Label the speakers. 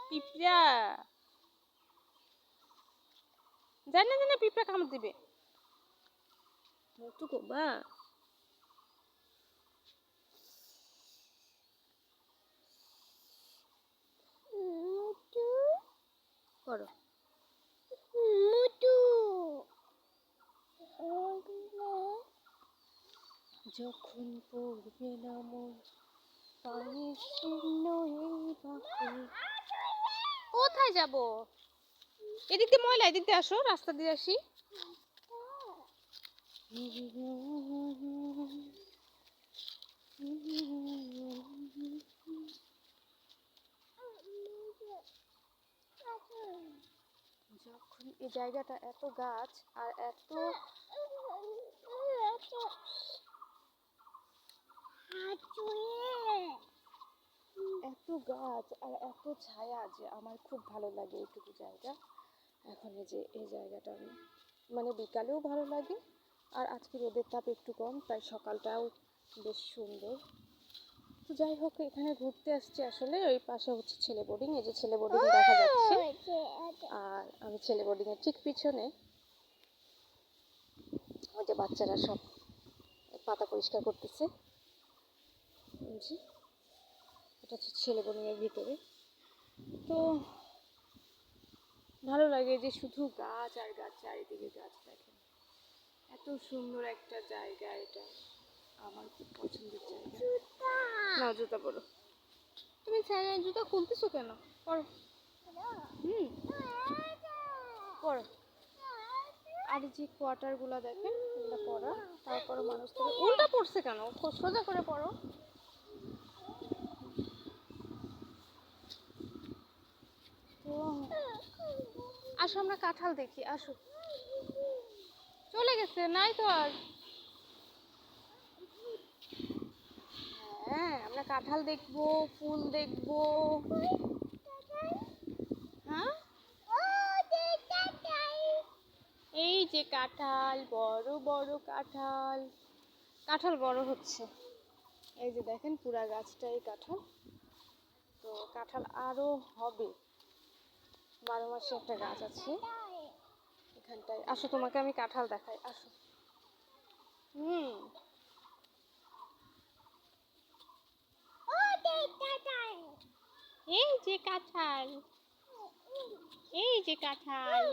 Speaker 1: পিঁপড়া জানে না পিঁপড়া কামড় দিবে মোটু গোবা করো যখন পড়বে না মন পানির শূন্য এই বাঁকে কোথায় যাব এদিক দিয়ে ময়লা এদিক দিয়ে আসো রাস্তা দিয়ে আসি যখন এই জায়গাটা এত গাছ আর এত গাছ আর এত ছায়া যে আমার খুব ভালো লাগে এইটুকু জায়গা। এখন এই জায়গাটা মানে বিকালেও ভালো লাগে আর আজকে রোদের তাপ একটু কম তাই সকালটাও বেশ সুন্দর। তো যাই হোক এখানে ঘুরতে আসছি আসলে ওই পাশে হচ্ছে ছেলে বোর্ডিং এই যে ছেলে বোর্ডিং দেখা যাচ্ছে আর আমি ছেলে বোর্ডিংয়ের ঠিক পিছনে ওই যে বাচ্চারা সব পাতা পরিষ্কার করতেছে এটা হচ্ছে ছেলে বোর্ডিংয়ের ভিতরে। তো ভালো লাগে যে শুধু গাছ আর গাছ চারিদিকে গাছ দেখেন এত সুন্দর একটা জায়গা এটা আমার খুব পছন্দের জায়গা। না জুতা পরো তুমি জুতা খুলতেছো কেন পরো পরো আর যে কোয়ার্টারগুলো দেখেন এগুলো পরা তারপরে মানুষ উল্টা পড়ছে কেন সোজা করে পড়ো। তো আসো আমরা কাঁঠাল দেখি আসো চলে গেছে নাই তো আর হ্যাঁ আমরা কাঁঠাল দেখবো ফুল দেখবো হ্যাঁ এই যে কাঁঠাল বড় বড় কাঁঠাল কাঁঠাল বড় হচ্ছে এই যে দেখেন পুরা গাছটাই কাঁঠাল। তো কাঁঠাল আরো হবে 12 মাসে একটা গাছ আছে এখানটায় আসো তোমাকে আমি কাঁঠাল দেখাই আসো এই যে কাঁঠাল এই যে কাঁঠাল